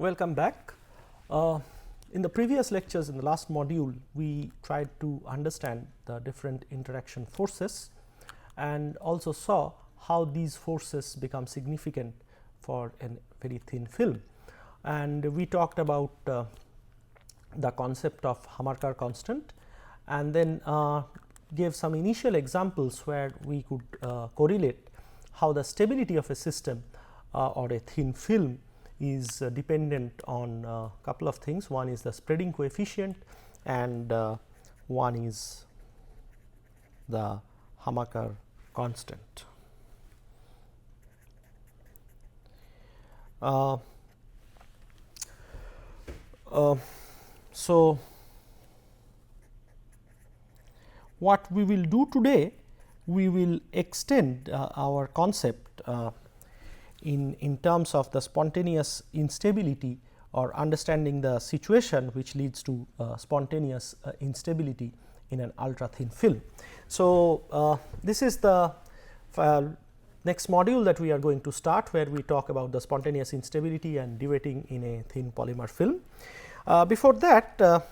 Welcome back. In the previous lectures, in the last module, we tried to understand the different interaction forces and also saw how these forces become significant for a very thin film. And we talked about the concept of Hamarkar constant, and then gave some initial examples where we could correlate how the stability of a system or a thin film is dependent on a couple of things. One is the spreading coefficient and one is the Hamarkar constant. So, what we will do today, we will extend our concept in terms of the spontaneous instability or understanding the situation which leads to spontaneous instability in an ultra thin film. So, this is the next module that we are going to start, where we talk about the spontaneous instability and duetting in a thin polymer film. Before that,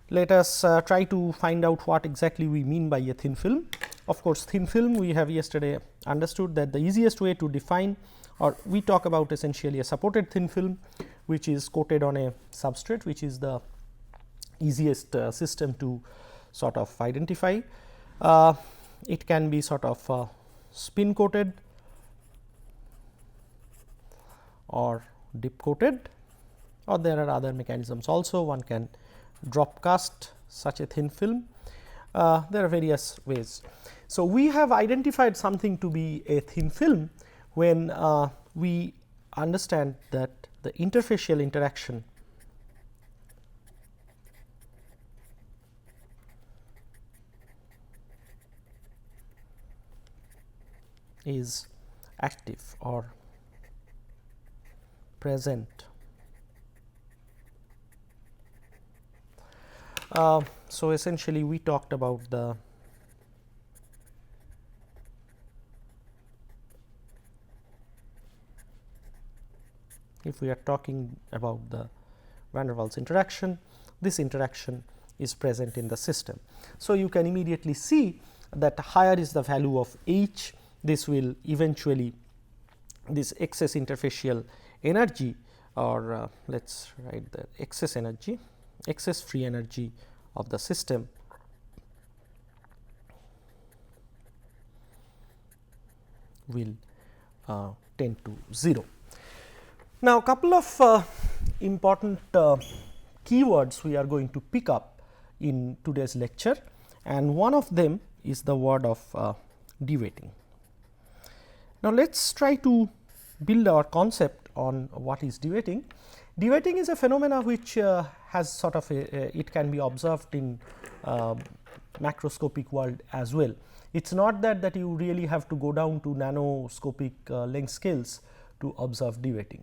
let us try to find out what exactly we mean by a thin film. Of course, thin film we have yesterday understood that the easiest way to define, or we talk about essentially a supported thin film which is coated on a substrate, which is the easiest system to sort of identify. It can be sort of spin coated or dip coated, or there are other mechanisms also. One can drop cast such a thin film. There are various ways. So, we have identified something to be a thin film when we understand that the interfacial interaction is active or present. So, essentially we talked about the if we are talking about the van der Waals interaction, this interaction is present in the system. So, you can immediately see that higher is the value of H, this will eventually, this excess interfacial energy, or let us write the excess energy, excess free energy of the system will tend to 0. Now, a couple of important keywords we are going to pick up in today's lecture, and one of them is the word of duetting. Now, let us try to build our concept on what is duetting. Duetting is a phenomena which has sort of it can be observed in macroscopic world as well. It is not that you really have to go down to nanoscopic length scales to observe duetting.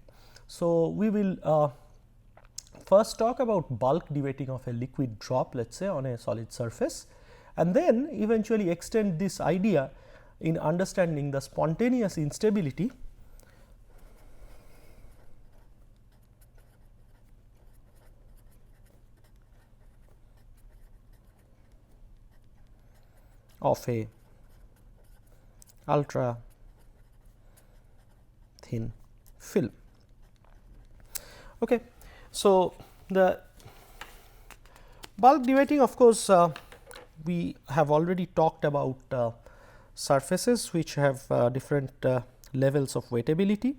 So, we will first talk about bulk duetting of a liquid drop, let us say, on a solid surface, and then eventually extend this idea in understanding the spontaneous instability of a ultra thin film. Okay. So, the bulk duetting, of course, we have already talked about surfaces which have different levels of wettability.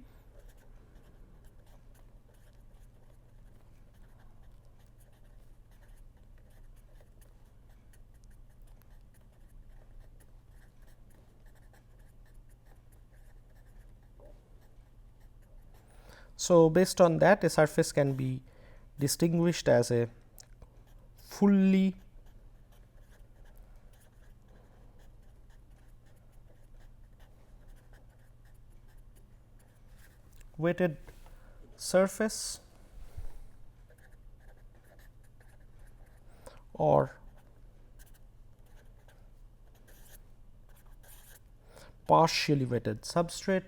So, based on that, a surface can be distinguished as a fully wetted surface or partially wetted substrate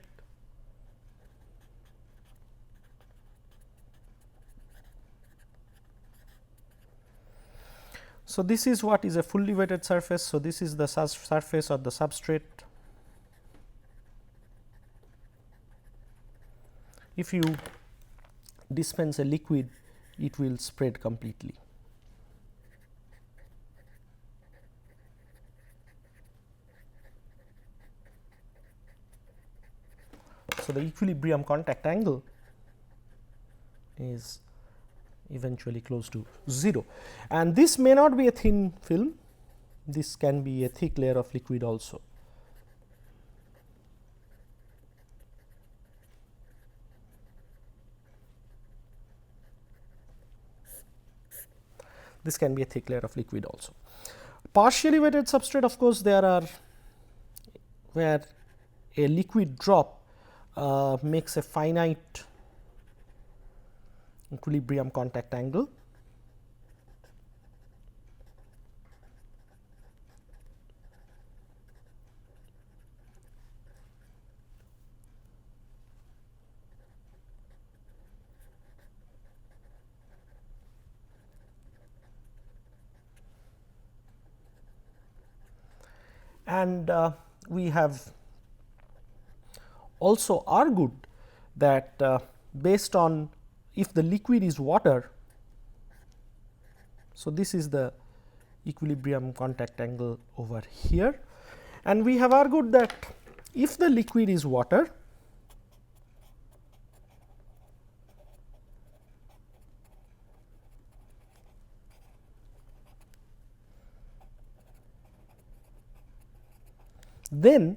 So, this is what is a fully wetted surface. So, this is the surface or the substrate. If you dispense a liquid, it will spread completely. So, the equilibrium contact angle is eventually close to 0, and this may not be a thin film, this can be a thick layer of liquid also. This can be a thick layer of liquid also. Partially wetted substrate, of course, there are where a liquid drop makes a finite equilibrium contact angle. And we have also argued that based on if the liquid is water. So, this is the equilibrium contact angle over here, and we have argued that if the liquid is water, then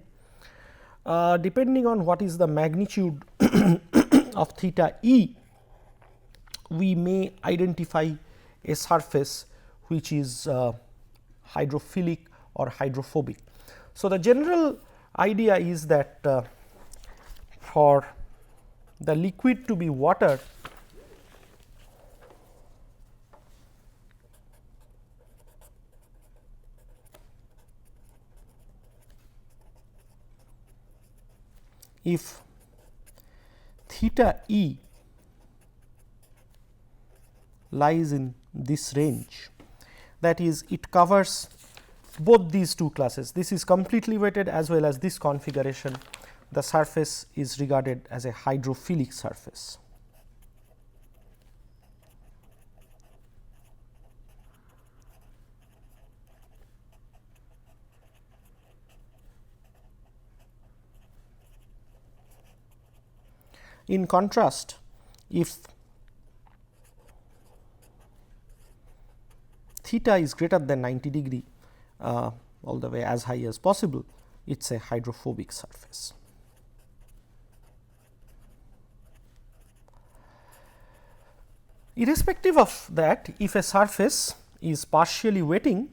depending on what is the magnitude of theta e, we may identify a surface which is hydrophilic or hydrophobic. So, the general idea is that for the liquid to be water, if theta e lies in this range, that is, it covers both these two classes. This is completely wetted as well as this configuration, the surface is regarded as a hydrophilic surface. In contrast, if theta is greater than 90 degree all the way as high as possible, it is a hydrophobic surface. Irrespective of that, if a surface is partially wetting,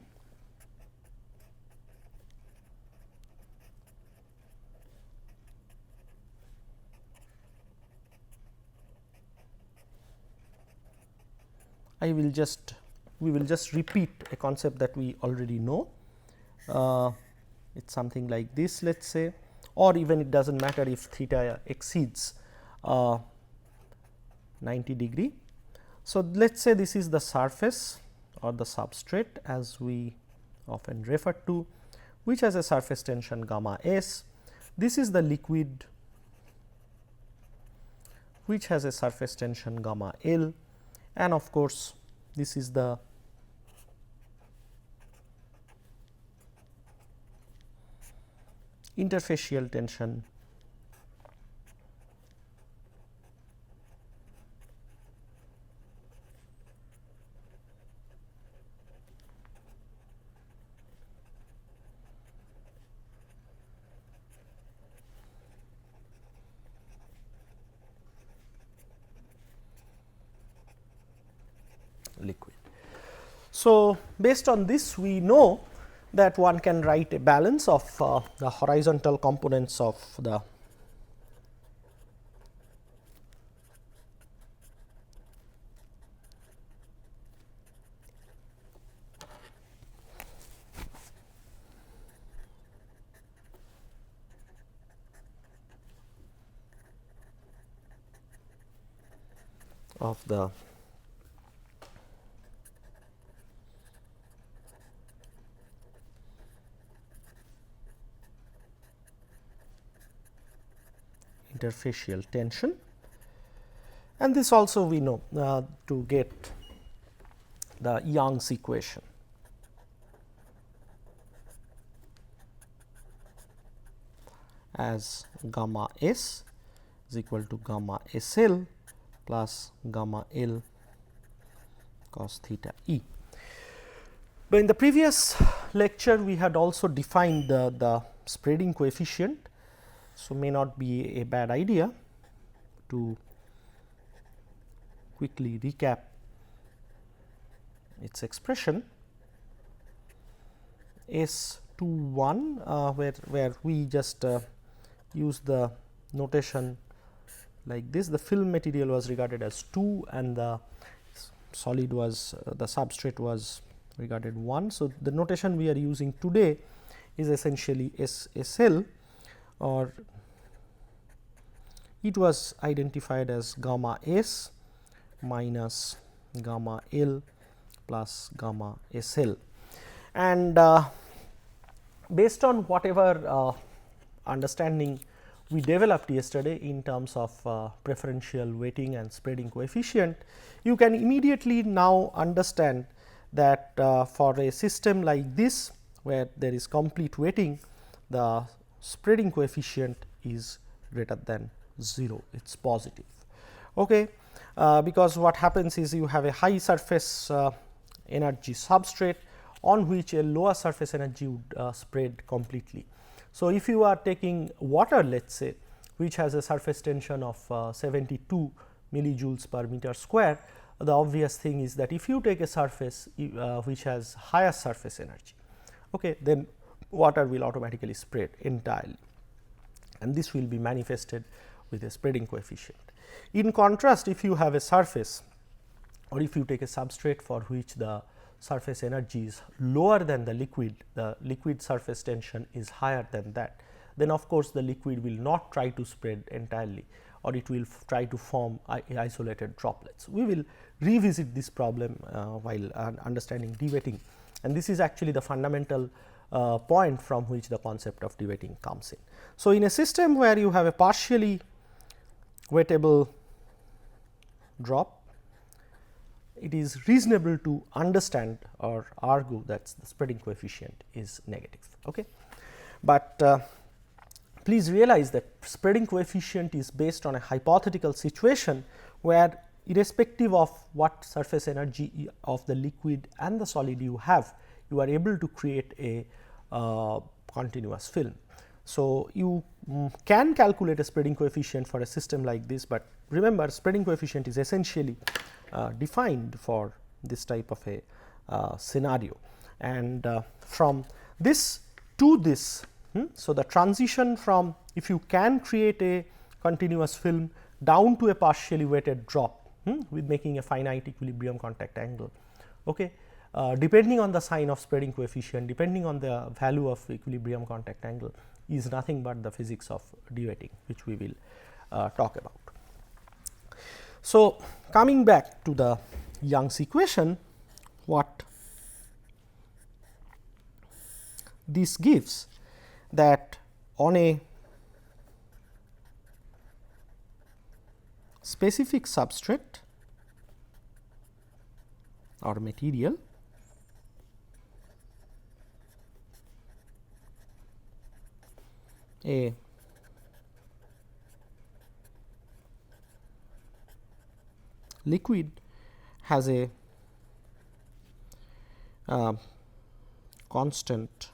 we will just repeat a concept that we already know. It is something like this, let us say, or even it does not matter if theta exceeds 90 degree. So, let us say this is the surface or the substrate as we often refer to, which has a surface tension gamma s. This is the liquid which has a surface tension gamma L, and of course, this is the interfacial tension liquid. So, based on this, we know that one can write a balance of the horizontal components of the interfacial tension, and this also we know to get the Young's equation. As gamma s is equal to gamma SL plus gamma L cos theta e. But in the previous lecture we had also defined the spreading coefficient. So, may not be a bad idea to quickly recap its expression. S21 where we just use the notation like this. The film material was regarded as 2 and the solid was the substrate was regarded 1. So, the notation we are using today is essentially SL, or it was identified as gamma S minus gamma L plus gamma SL, and based on whatever understanding we developed yesterday in terms of preferential weighting and spreading coefficient, you can immediately now understand that for a system like this where there is complete weighting, the spreading coefficient is greater than 0, it is positive. Okay. Because what happens is you have a high surface energy substrate on which a lower surface energy would spread completely. So, if you are taking water, let us say, which has a surface tension of 72 millijoules per meter square, the obvious thing is that if you take a surface which has higher surface energy, okay, then water will automatically spread entirely, and this will be manifested with a spreading coefficient. In contrast, if you have a surface or if you take a substrate for which the surface energy is lower than the liquid surface tension is higher than that, then of course, the liquid will not try to spread entirely, or it will try to form isolated droplets. We will revisit this problem while understanding deweighting, and this is actually the fundamental point from which the concept of deweighting comes in. So, in a system where you have a partially weightable drop, it is reasonable to understand or argue that the spreading coefficient is negative. Okay. But please realize that spreading coefficient is based on a hypothetical situation where irrespective of what surface energy of the liquid and the solid you have, you are able to create a continuous film. So, you can calculate a spreading coefficient for a system like this, but remember spreading coefficient is essentially defined for this type of a scenario, and from this to this. So, the transition from if you can create a continuous film down to a partially weighted drop with making a finite equilibrium contact angle, okay, depending on the sign of spreading coefficient, depending on the value of equilibrium contact angle, is nothing but the physics of deweighting, which we will talk about. So, coming back to the Young's equation, what this gives, that on a specific substrate or material, a liquid has a constant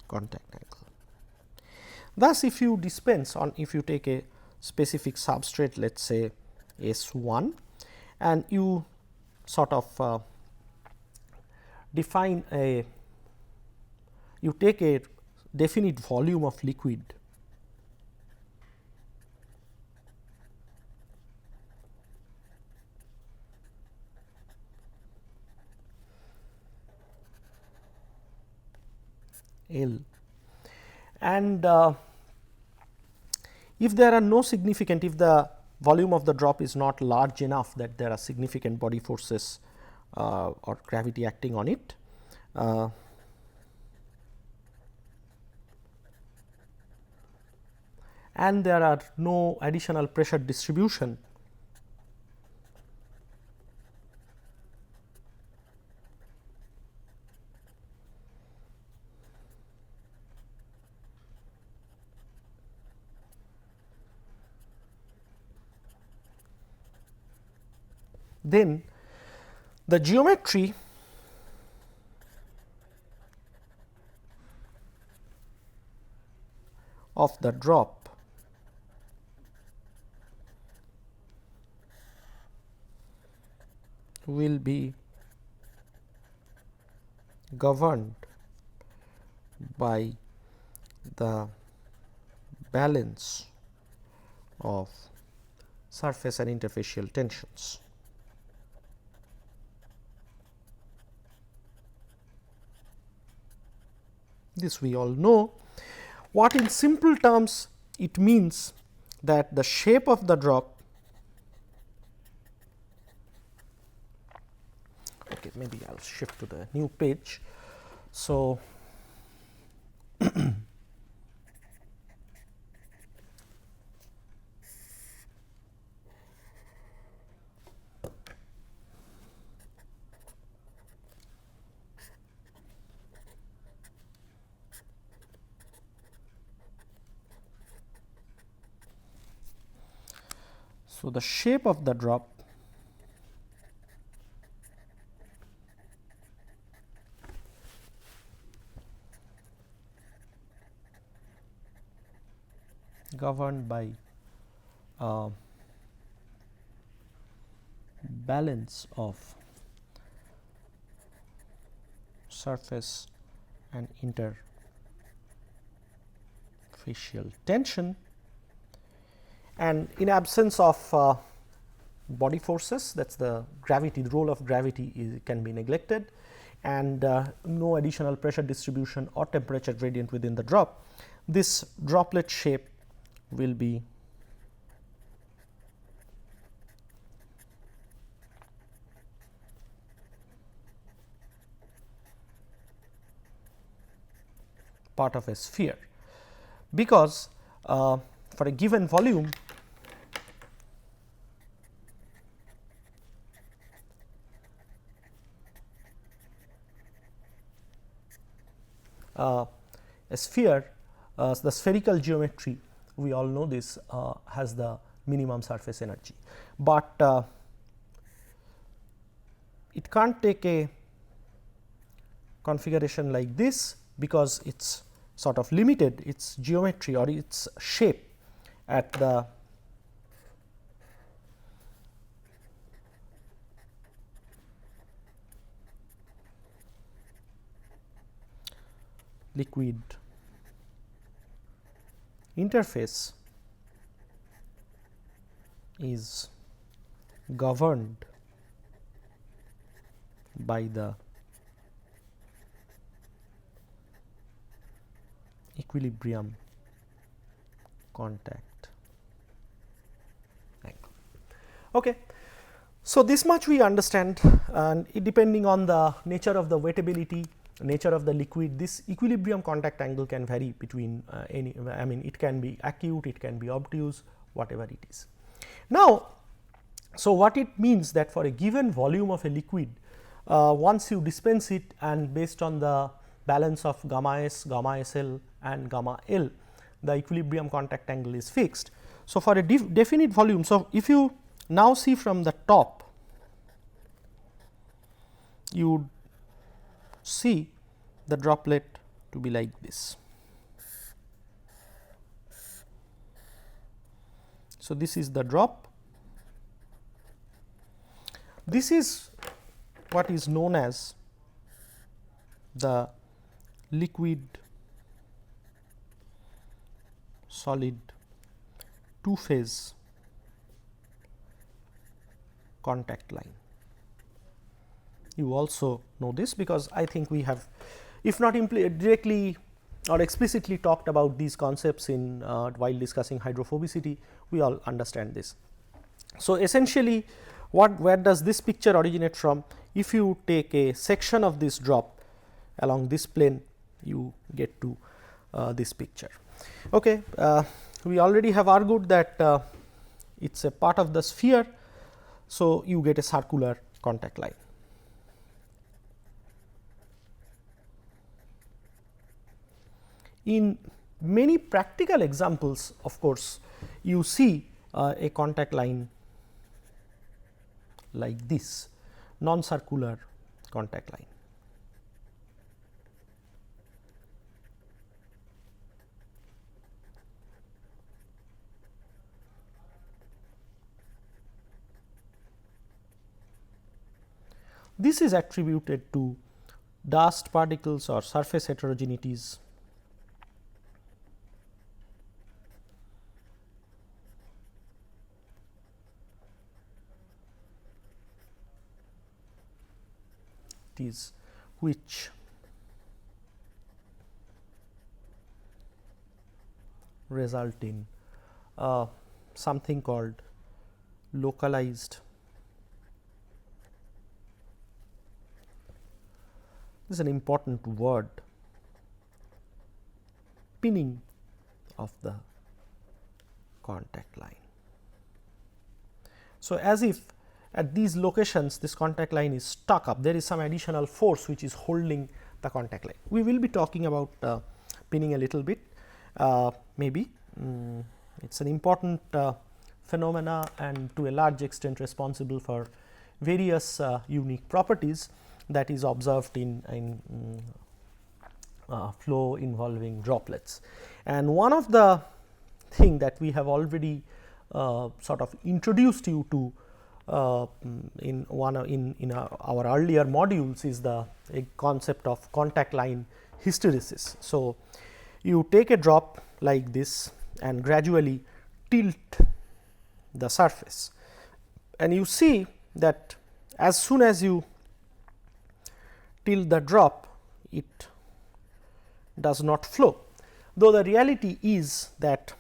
contact angle. Thus, if you dispense on, if you take a specific substrate, let us say S1, and you sort of define a, you take a definite volume of liquid L, and if there are no significant, if the volume of the drop is not large enough that there are significant body forces or gravity acting on it. And there are no additional pressure distribution then the geometry of the drop will be governed by the balance of surface and interfacial tensions. This we all know. What in simple terms it means that the shape of the drop, okay, maybe I will shift to the new page. So, so the shape of the drop governed by balance of surface and interfacial tension, and in absence of body forces, that is the gravity, the role of gravity can be neglected, and no additional pressure distribution or temperature gradient within the drop, this droplet shape will be part of a sphere, because for a given volume a sphere, the spherical geometry, we all know this, has the minimum surface energy, but it can't take a configuration like this, because it is sort of limited its geometry or its shape at the liquid interface is governed by the equilibrium contact angle. Okay. So, this much we understand, and it depending on the nature of the wettability, nature of the liquid, this equilibrium contact angle can vary between any, I mean it can be acute, it can be obtuse, whatever it is. Now, so what it means that for a given volume of a liquid, once you dispense it and based on the balance of gamma s, gamma SL and gamma L, the equilibrium contact angle is fixed. So, for a definite volume, so if you now see from the top, you would see the droplet to be like this. So, this is the drop. This is what is known as the liquid solid two phase contact line. You also know this, because I think we have, if not directly or explicitly talked about these concepts in while discussing hydrophobicity, we all understand this. So, essentially Where does this picture originate from? If you take a section of this drop along this plane, you get to this picture. Okay. We already have argued that it is a part of the sphere. So, you get a circular contact line. In many practical examples, of course, you see a contact line like this, non-circular contact line. This is attributed to dust particles or surface heterogeneities. Which result in something called localized, this is an important word, pinning of the contact line. So, as if at these locations this contact line is stuck up, there is some additional force which is holding the contact line. We will be talking about pinning a little bit, maybe. It is an important phenomena and to a large extent responsible for various unique properties that is observed in flow involving droplets. And one of the thing that we have already sort of introduced you to in our earlier modules is the concept of contact line hysteresis. So, you take a drop like this and gradually tilt the surface, and you see that as soon as you tilt the drop, it does not flow, though the reality is that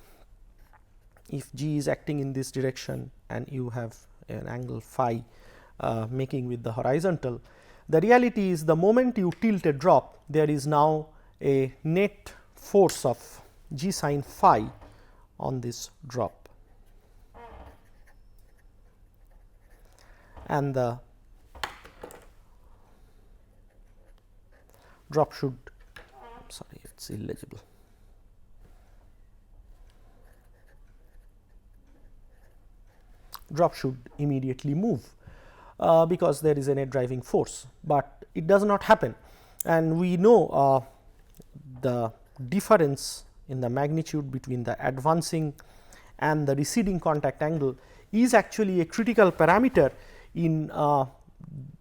if g is acting in this direction and you have an angle phi making with the horizontal, the reality is the moment you tilt a drop, there is now a net force of g sin phi on this drop, and the drop should, sorry, it is illegible. Drop should immediately move because there is a net driving force, but it does not happen, and we know the difference in the magnitude between the advancing and the receding contact angle is actually a critical parameter in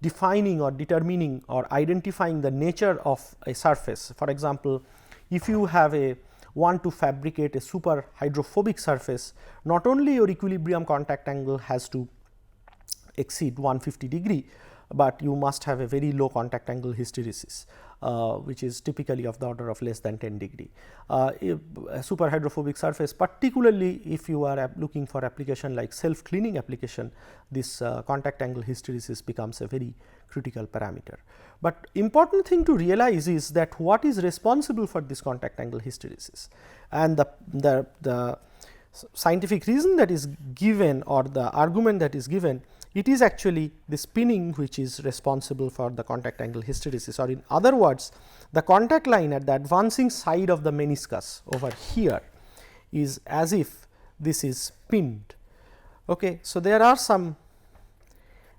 defining or determining or identifying the nature of a surface. For example, if you have a want to fabricate a super hydrophobic surface, not only your equilibrium contact angle has to exceed 150 degree, but you must have a very low contact angle hysteresis, which is typically of the order of less than 10 degree. If a super hydrophobic surface, particularly if you are looking for application like self cleaning application, this contact angle hysteresis becomes a very critical parameter. But important thing to realize is that what is responsible for this contact angle hysteresis, and the scientific reason that is given or the argument that is given, it is actually the spinning which is responsible for the contact angle hysteresis, or in other words, the contact line at the advancing side of the meniscus over here is as if this is pinned. Okay. So, there are some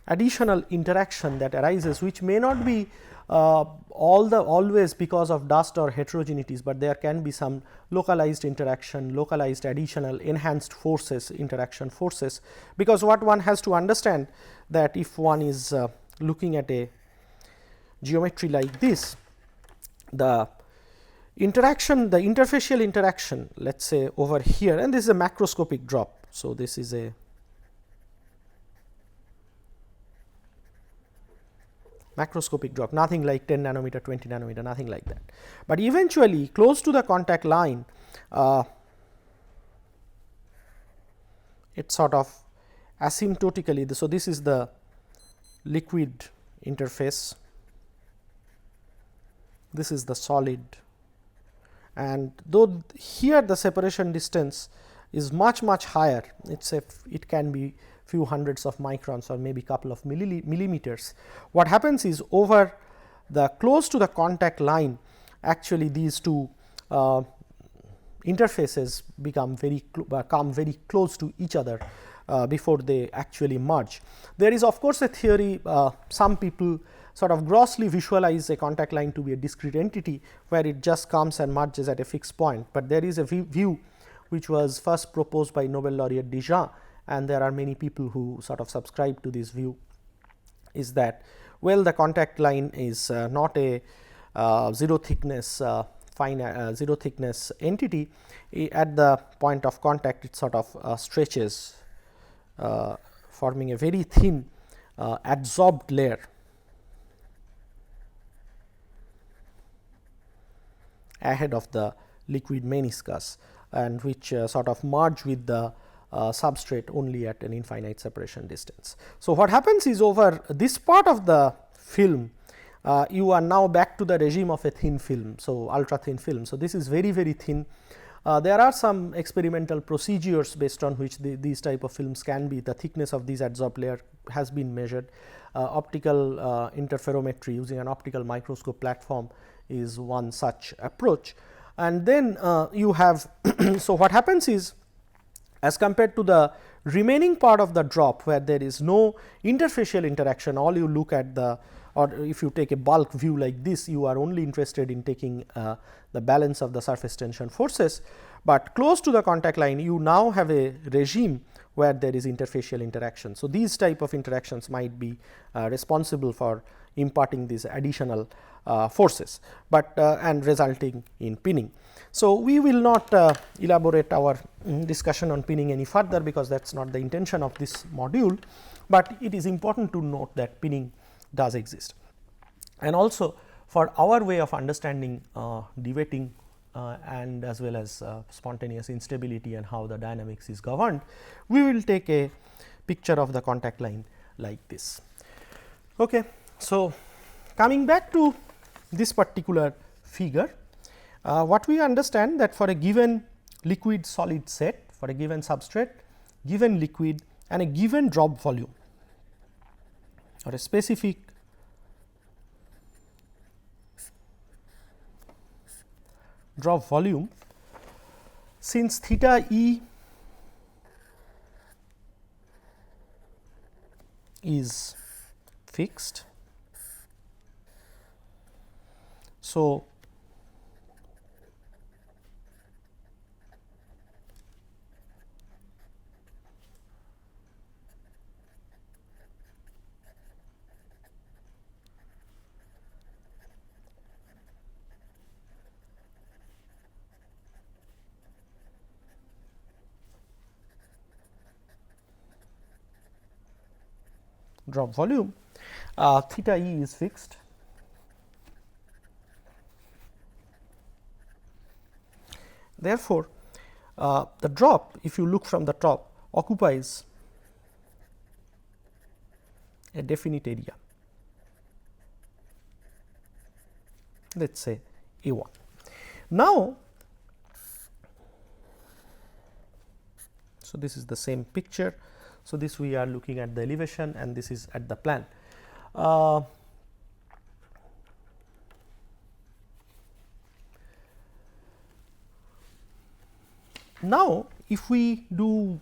additional interaction that arises which may not be always because of dust or heterogeneities, but there can be some localized interaction, localized additional enhanced forces, interaction forces, because what one has to understand that if one is looking at a geometry like this, the interaction, the interfacial interaction, let us say over here, and this is a macroscopic drop. So, this is a macroscopic drop, nothing like 10 nanometer, 20 nanometer, nothing like that. But eventually close to the contact line, it sort of asymptotically. So, this is the liquid interface, this is the solid, and though here the separation distance is much higher, it can be few hundreds of microns or maybe couple of millimeters. What happens is, over the close to the contact line, actually these two interfaces come very close to each other before they actually merge. There is of course a theory, some people sort of grossly visualize a contact line to be a discrete entity where it just comes and merges at a fixed point, but there is a view which was first proposed by Nobel laureate Dijon, and there are many people who sort of subscribe to this view, is that, well, the contact line is not a zero thickness zero thickness entity. At the point of contact, it sort of stretches, forming a very thin adsorbed layer ahead of the liquid meniscus, and which sort of merge with the substrate only at an infinite separation distance. So, what happens is, over this part of the film, you are now back to the regime of a thin film. So, ultra thin film. So, this is very thin. There are some experimental procedures based on which these type of films can be, the thickness of these adsorbed layer has been measured. Optical interferometry using an optical microscope platform is one such approach. And then you have so what happens is, as compared to the remaining part of the drop where there is no interfacial interaction, all you look at the, or if you take a bulk view like this, you are only interested in taking the balance of the surface tension forces, but close to the contact line you now have a regime where there is interfacial interaction. So, these type of interactions might be responsible for imparting these additional forces, but and resulting in pinning. So, we will not elaborate our discussion on pinning any further, because that is not the intention of this module, but it is important to note that pinning does exist. And also, for our way of understanding de-wetting and as well as spontaneous instability and how the dynamics is governed, we will take a picture of the contact line like this. Okay. So, coming back to this particular figure, what we understand that for a given liquid solid set, for a given substrate, given liquid and a given drop volume or a specific drop volume, since theta e is fixed, so drop volume, theta e is fixed. Therefore, the drop, if you look from the top, occupies a definite area, let us say A1. Now, so this is the same picture. So, this we are looking at the elevation and this is at the plan. Now, if we do,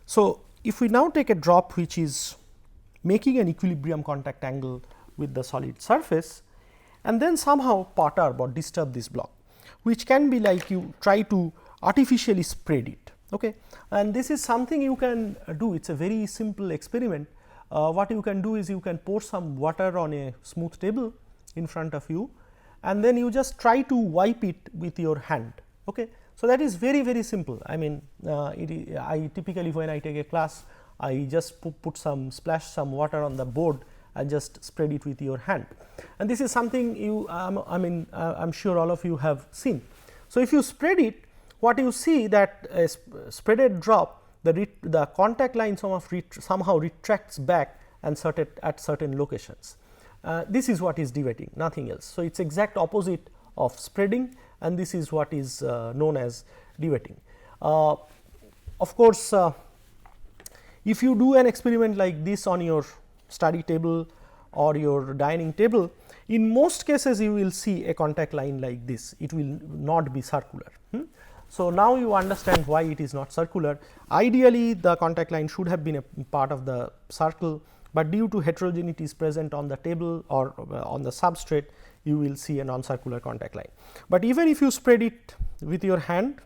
so if we now take a drop which is making an equilibrium contact angle with the solid surface and then somehow perturb or disturb this block, which can be like you try to artificially spread it. Okay. And this is something you can do, it is a very simple experiment. What you can do is you can pour some water on a smooth table in front of you and then you just try to wipe it with your hand. Okay. So, that is very simple. I mean, I typically when I take a class, I just splash some water on the board and just spread it with your hand. And this is something you, I am sure all of you have seen. So, if you spread it, what you see that a spreaded drop the contact line somehow retracts back and at certain locations. This is what is deviating, nothing else. So, it is exact opposite of spreading, and this is what is known as deviating. Of course, if you do an experiment like this on your study table or your dining table, in most cases you will see a contact line like this, it will not be circular. So, now you understand why it is not circular. Ideally, the contact line should have been a part of the circle, but due to heterogeneities present on the table or on the substrate, you will see a non-circular contact line. But even if you spread it with your hand,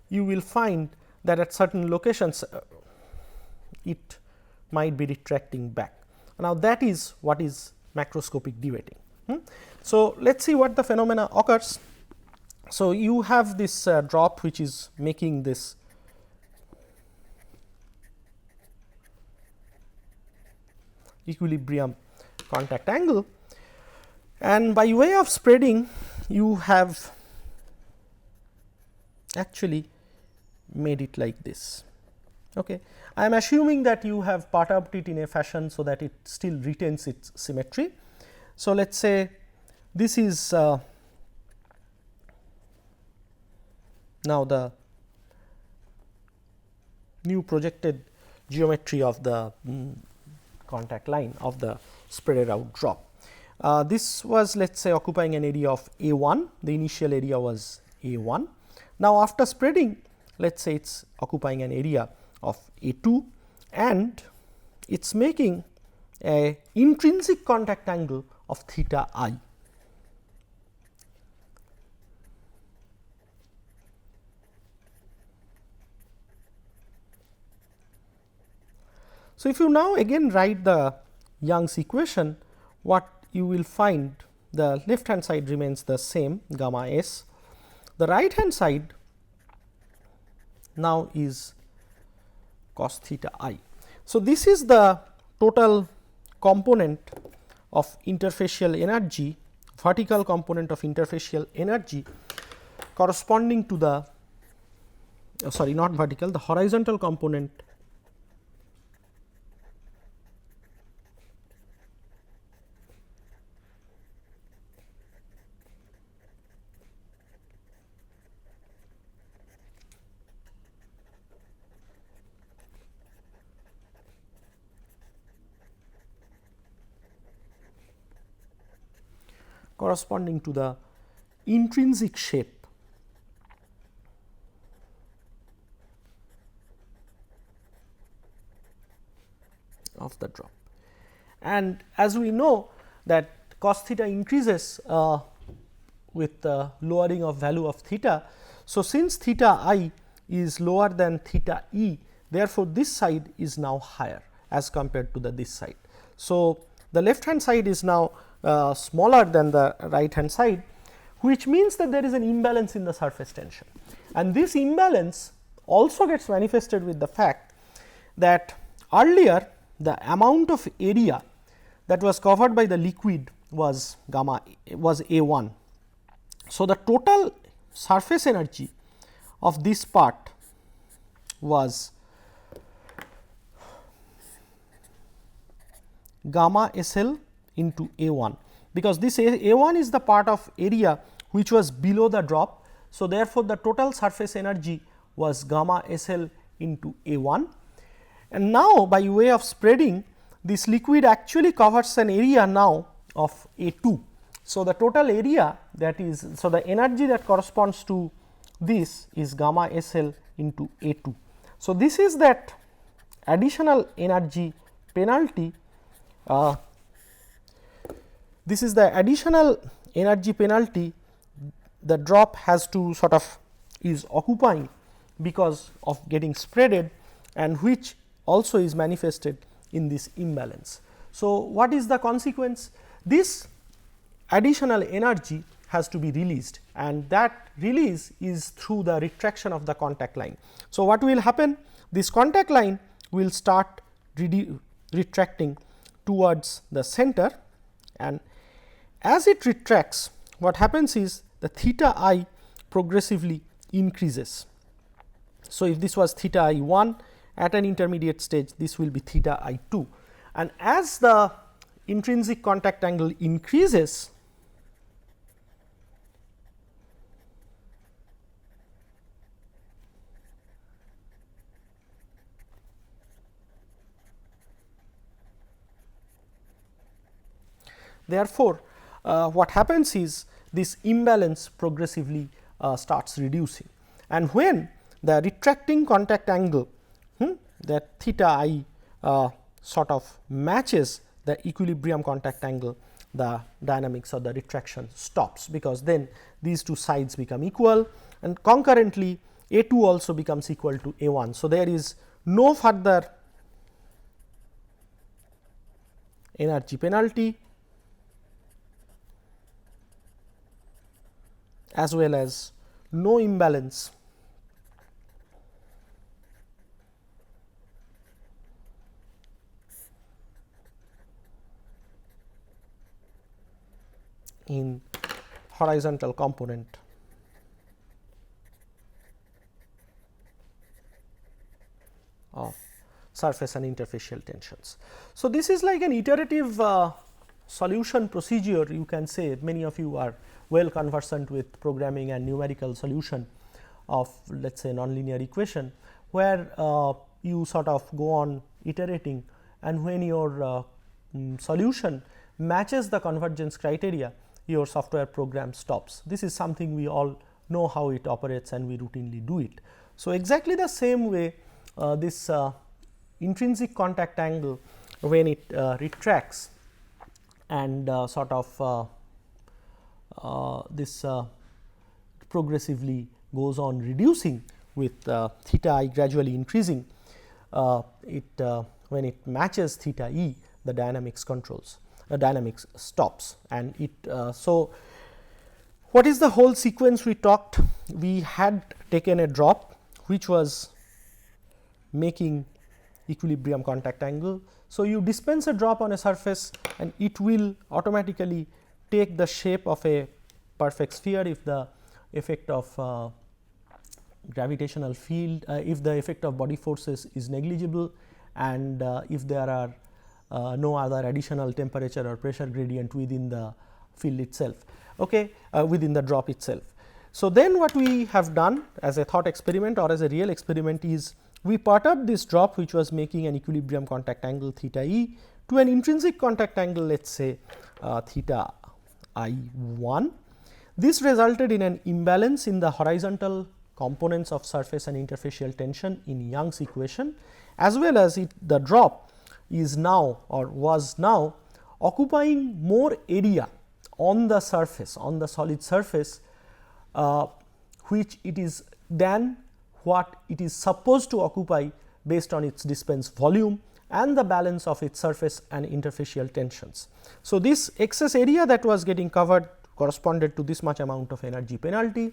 you will find that at certain locations it might be retracting back. Now, that is what is macroscopic deviating. So, let us see what the phenomena occurs. So, you have this drop which is making this equilibrium contact angle, and by way of spreading you have actually made it like this. Okay. I am assuming that you have perturbed it in a fashion so that it still retains its symmetry. So, let us say this is now the new projected geometry of the contact line of the spreaded out drop. This was, let us say, occupying an area of A1, the initial area was A1. Now, after spreading, let us say it is occupying an area of A2, and it is making a intrinsic contact angle of theta I. So, if you now again write the Young's equation, what you will find, the left hand side remains the same, gamma s. The right hand side now is cos theta I. So, this is the total component of interfacial energy, vertical component of interfacial energy corresponding to the sorry, not vertical, the horizontal component corresponding to the intrinsic shape of the drop. And as we know that cos theta increases with the lowering of value of theta. So, since theta I is lower than theta e, therefore, this side is now higher as compared to this side. So, the left hand side is now smaller than the right hand side, which means that there is an imbalance in the surface tension, and this imbalance also gets manifested with the fact that earlier the amount of area that was covered by the liquid was A1. So, the total surface energy of this part was gamma SL into A1, because this A1 is the part of area which was below the drop. So, therefore, the total surface energy was gamma SL into A1, and now by way of spreading, this liquid actually covers an area now of A2. So, the total area, that is, so the energy that corresponds to this is gamma SL into A2. So, this is that additional energy penalty, this is the additional energy penalty the drop has to sort of is occupying because of getting spreaded, and which also is manifested in this imbalance. So, what is the consequence? This additional energy has to be released, and that release is through the retraction of the contact line. So, what will happen? This contact line will start retracting towards the center, and as it retracts, what happens is the theta I progressively increases. So, if this was theta I 1 at an intermediate stage, this will be theta I 2, and as the intrinsic contact angle increases, therefore, what happens is this imbalance progressively starts reducing, and when the retracting contact angle that theta I sort of matches the equilibrium contact angle, the dynamics of the retraction stops, because then these two sides become equal, and concurrently A 2 also becomes equal to A 1. So, there is no further energy penalty as well as no imbalance in horizontal component of surface and interfacial tensions. So, this is like an iterative solution procedure, you can say. Many of you are well conversant with programming and numerical solution of, let us say, nonlinear equation, where you sort of go on iterating, and when your solution matches the convergence criteria, your software program stops. This is something we all know how it operates, and we routinely do it. So, exactly the same way this intrinsic contact angle, when it retracts and sort of this progressively goes on reducing with theta I gradually increasing, when it matches theta E, the dynamics controls, dynamics stops, and it. So, what is the whole sequence we talked? We had taken a drop which was making equilibrium contact angle. So, you dispense a drop on a surface and it will automatically take the shape of a perfect sphere if the effect of gravitational field, if the effect of body forces is negligible, and if there are no other additional temperature or pressure gradient within the field itself, within the drop itself. So, then what we have done as a thought experiment or as a real experiment is, we perturbed this drop which was making an equilibrium contact angle theta E to an intrinsic contact angle, let us say theta I 1. This resulted in an imbalance in the horizontal components of surface and interfacial tension in Young's equation, as well as the drop is now or was now occupying more area on the surface, on the solid surface, which it is than what it is supposed to occupy based on its dispensed volume and the balance of its surface and interfacial tensions. So, this excess area that was getting covered corresponded to this much amount of energy penalty,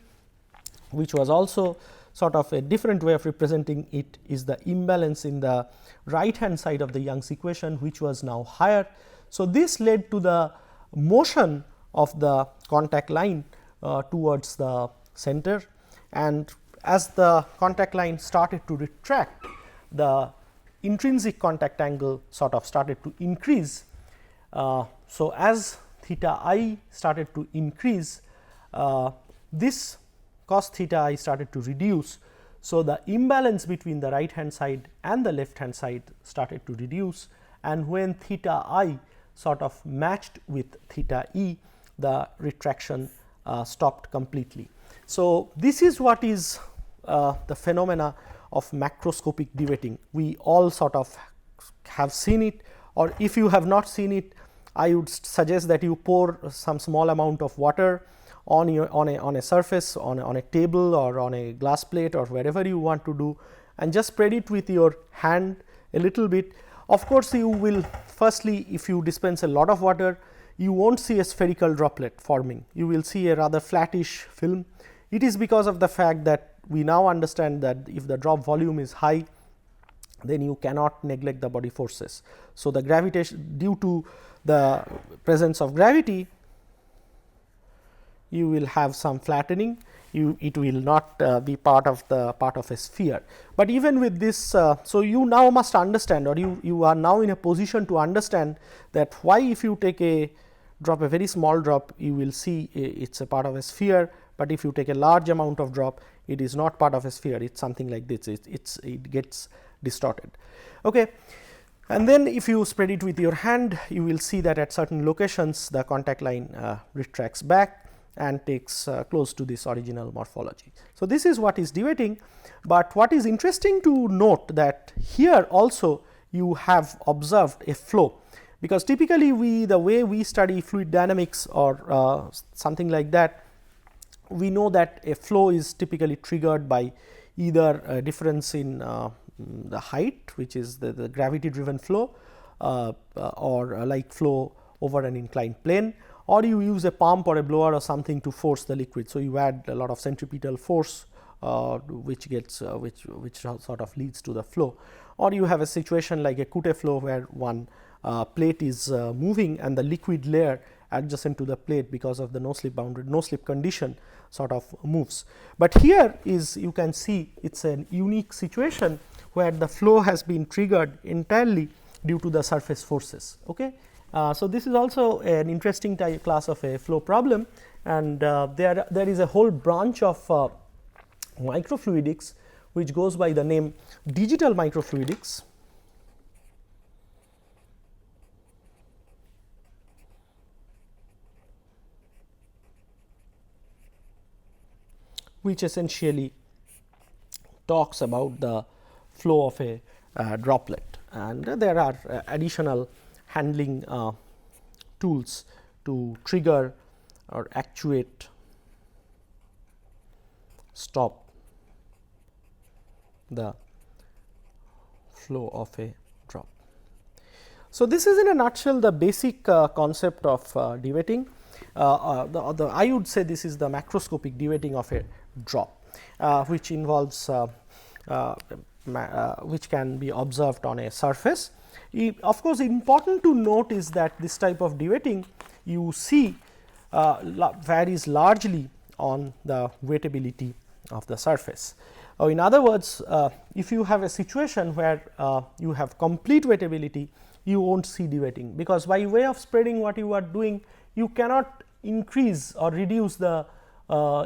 which was also sort of a different way of representing it is the imbalance in the right hand side of the Young's equation, which was now higher. So, this led to the motion of the contact line towards the center, and as the contact line started to retract, the intrinsic contact angle sort of started to increase. So, as theta I started to increase, this cos theta I started to reduce. So, the imbalance between the right hand side and the left hand side started to reduce, and when theta I sort of matched with theta E, the retraction stopped completely. So, this is what is the phenomena of macroscopic duetting. We all sort of have seen it, or if you have not seen it, I would suggest that you pour some small amount of water on a surface, on a table or on a glass plate or wherever you want to do, and just spread it with your hand a little bit. Of course, you will firstly, if you dispense a lot of water, you won't see a spherical droplet forming, you will see a rather flattish film. It is because of the fact that we now understand that if the drop volume is high, then you cannot neglect the body forces. So, the gravitation, due to the presence of gravity, you will have some flattening it will not be part of a sphere. But even with this, so you now must understand, or you are now in a position to understand that why if you take a very small drop, you will see it's a part of a sphere, but if you take a large amount of drop, it is not part of a sphere, it's something like this, it gets distorted. Okay. And then if you spread it with your hand, you will see that at certain locations the contact line retracts back and takes close to this original morphology. So, this is what is deviating, but what is interesting to note that here also you have observed a flow, because typically the way we study fluid dynamics or something like that, we know that a flow is typically triggered by either a difference in the height, which is the gravity driven flow, or like flow over an inclined plane, or you use a pump or a blower or something to force the liquid. So, you add a lot of centripetal force which gets which sort of leads to the flow, or you have a situation like a Coutte flow where one plate is moving and the liquid layer adjacent to the plate because of the no slip boundary, no slip condition sort of moves. But here is, you can see it is a unique situation where the flow has been triggered entirely due to the surface forces. Okay. So, this is also an interesting type class of a flow problem, and there is a whole branch of microfluidics which goes by the name digital microfluidics, which essentially talks about the flow of a droplet, and there are additional handling tools to trigger or actuate, stop the flow of a drop. So, this is in a nutshell the basic concept of deviating. I would say this is the macroscopic deviating of a drop, which involves which can be observed on a surface. Of course, important to note is that this type of deviating you see varies largely on the wettability of the surface. In other words, if you have a situation where you have complete wettability, you will not see deviating, because by way of spreading what you are doing, you cannot increase or reduce the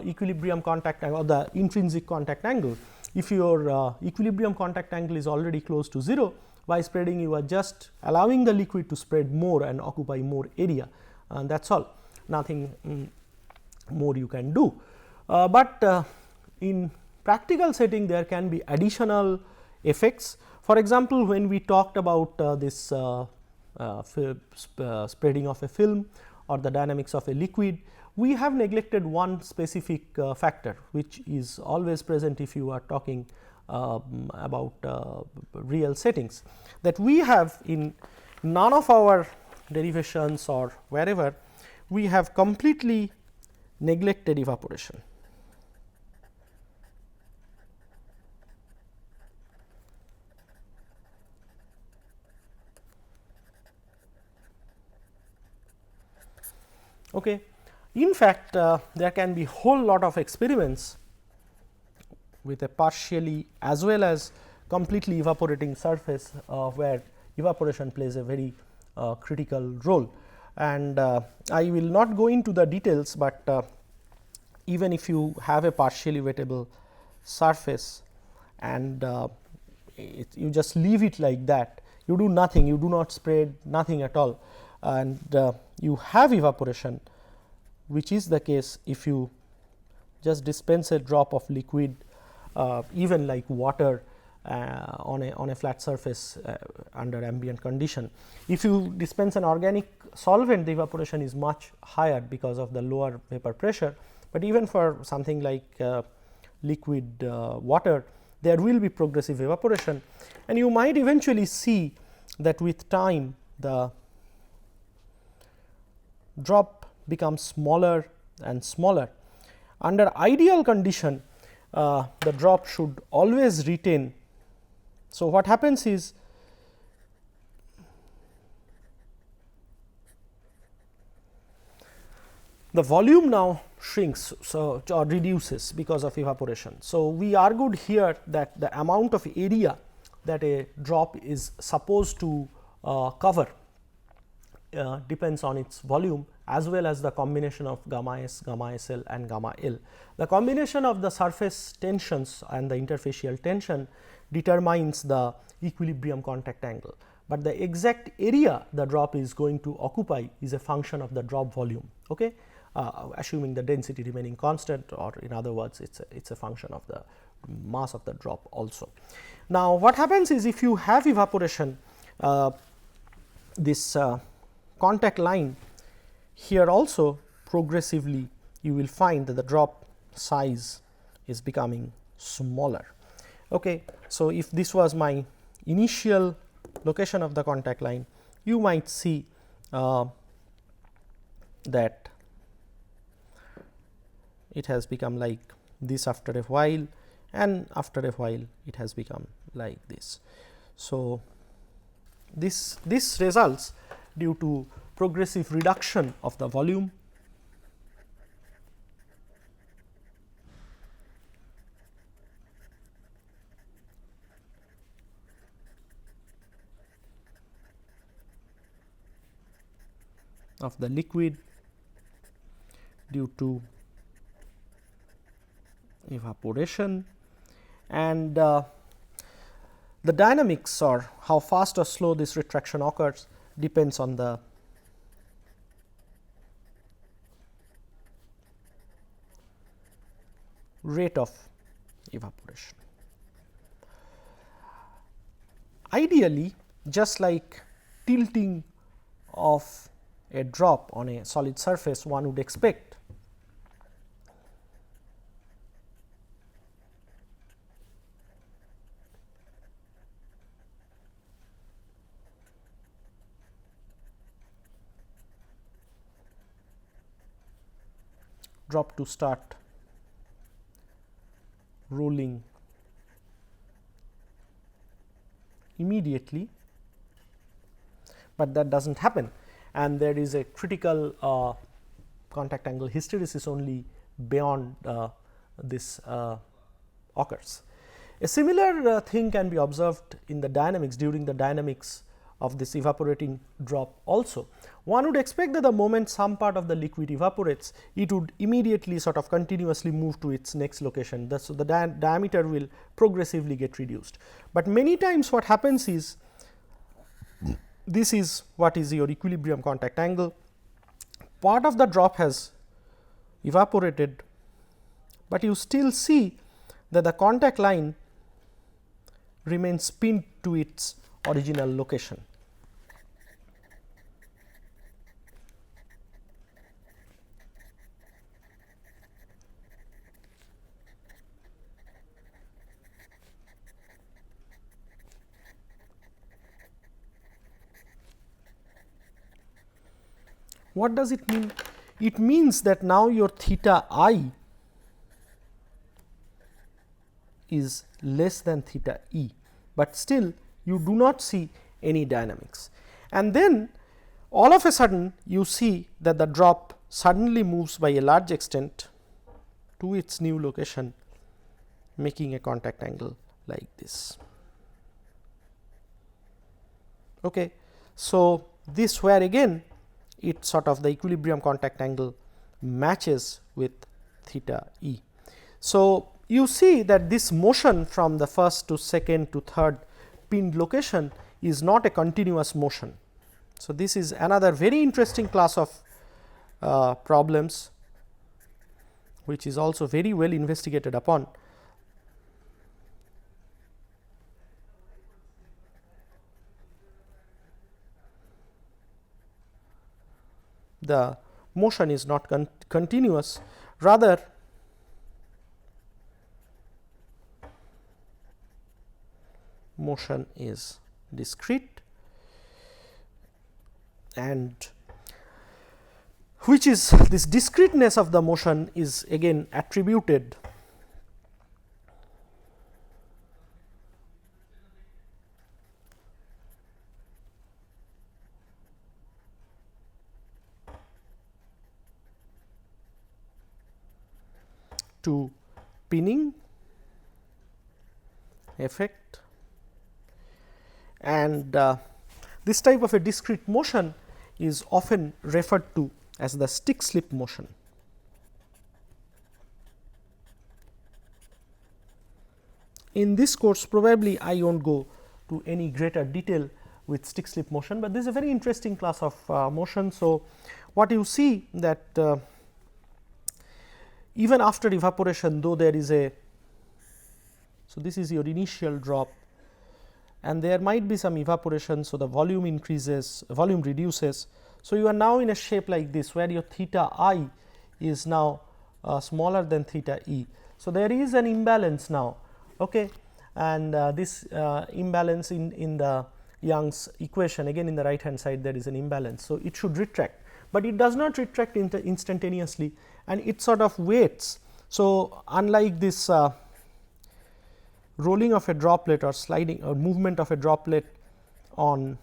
equilibrium contact angle or the intrinsic contact angle. If your equilibrium contact angle is already close to 0, by spreading you are just allowing the liquid to spread more and occupy more area, and that is all, nothing more you can do. But in practical setting there can be additional effects. For example, when we talked about this spreading of a film or the dynamics of a liquid, we have neglected one specific factor which is always present if you are talking about real settings, that we have in none of our derivations or wherever we have completely neglected evaporation. Okay. In fact, there can be whole lot of experiments with a partially as well as completely evaporating surface where evaporation plays a very critical role, and I will not go into the details, but even if you have a partially wettable surface and you just leave it like that, you do nothing, you do not spread nothing at all, and you have evaporation, which is the case if you just dispense a drop of liquid even like water on a flat surface under ambient condition. If you dispense an organic solvent, the evaporation is much higher because of the lower vapor pressure, but even for something like liquid water, there will be progressive evaporation, and you might eventually see that with time the drop becomes smaller and smaller. Under ideal condition, the drop should always retain. So, what happens is the volume now shrinks, so or reduces because of evaporation. So, we argued here that the amount of area that a drop is supposed to cover depends on its volume as well as the combination of gamma s, gamma SL and gamma L. The combination of the surface tensions and the interfacial tension determines the equilibrium contact angle, but the exact area the drop is going to occupy is a function of the drop volume, okay? Assuming the density remaining constant, or in other words it is a function of the mass of the drop also. Now, what happens is, if you have evaporation, this contact line here also progressively you will find that the drop size is becoming smaller. Okay. So, if this was my initial location of the contact line, you might see that it has become like this after a while, and after a while it has become like this. So, this results due to progressive reduction of the volume of the liquid due to evaporation, and the dynamics, or how fast or slow this retraction occurs, depends on the rate of evaporation. Ideally, just like tilting of a drop on a solid surface, one would expect drop to start rolling immediately, but that does not happen, and there is a critical contact angle hysteresis only beyond this occurs. A similar thing can be observed in the dynamics, during the dynamics of this evaporating drop also. One would expect that the moment some part of the liquid evaporates, it would immediately sort of continuously move to its next location. So, the diameter will progressively get reduced, but many times what happens is, this is what is your equilibrium contact angle. Part of the drop has evaporated, but you still see that the contact line remains pinned to its original location. What does it mean? It means that now your theta I is less than theta E, but still you do not see any dynamics, and then all of a sudden you see that the drop suddenly moves by a large extent to its new location, making a contact angle like this. Okay. So, this where again it sort of the equilibrium contact angle matches with theta E. So, you see that this motion from the first to second to third pinned location is not a continuous motion. So, this is another very interesting class of problems which is also very well investigated upon. The motion is not continuous, rather motion is discrete, and which is this discreteness of the motion is again attributed to pinning effect, and this type of a discrete motion is often referred to as the stick slip motion. In this course probably I will not go to any greater detail with stick slip motion, but this is a very interesting class of motion. So, what you see that even after evaporation, though there is a, so this is your initial drop and there might be some evaporation. So, the volume increases, volume reduces. So, you are now in a shape like this where your theta I is now smaller than theta E. So, there is an imbalance now, okay, and this imbalance in the Young's equation, again in the right hand side there is an imbalance. So, it should retract, but it does not retract instantaneously and it sort of waits. So, unlike this rolling of a droplet or sliding or movement of a droplet on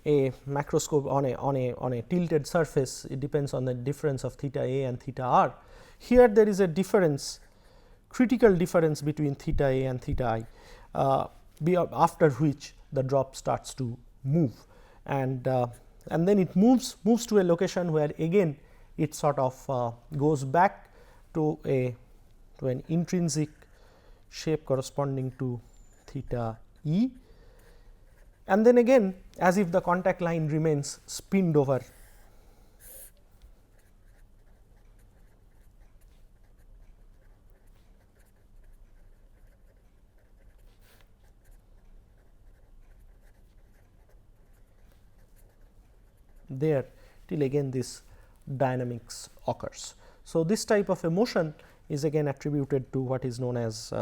a macroscope on a tilted surface, it depends on the difference of theta A and theta R. Here there is a difference, critical difference between theta A and theta I, after which the drop starts to move, and then it moves to a location where again it sort of goes back to an intrinsic shape corresponding to theta E, and then again as if the contact line remains spinned over. There till again this dynamics occurs. So, this type of a motion is again attributed to what is known as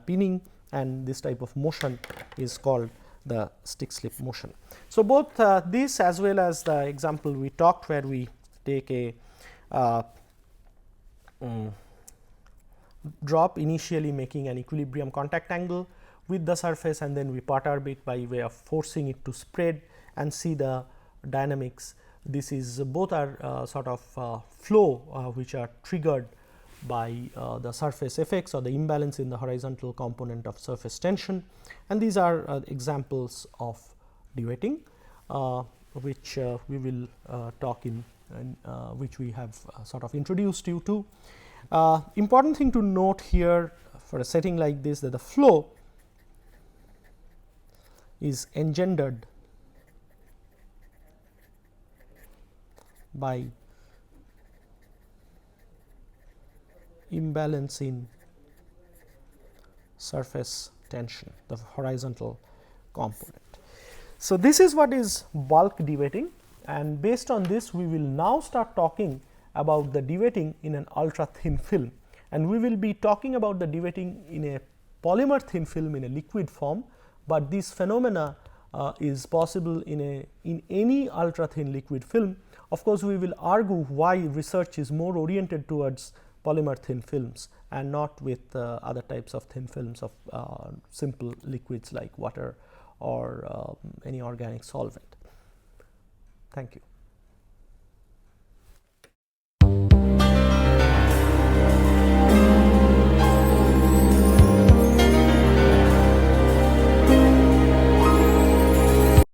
pinning, and this type of motion is called the stick slip motion. So, both this as well as the example we talked where we take a drop initially making an equilibrium contact angle with the surface and then we perturb it by way of forcing it to spread and see the dynamics. This is both are sort of flow which are triggered by the surface effects or the imbalance in the horizontal component of surface tension, and these are examples of duetting which we will talk in which we have sort of introduced you to. Important thing to note here for a setting like this, that the flow is engendered by imbalance in surface tension, the horizontal component. So, this is what is bulk duetting, and based on this we will now start talking about the duetting in an ultra thin film, and we will be talking about the duetting in a polymer thin film in a liquid form, but this phenomena is possible in any ultra thin liquid film. Of course, we will argue why research is more oriented towards polymer thin films and not with other types of thin films of simple liquids like water or any organic solvent. Thank you.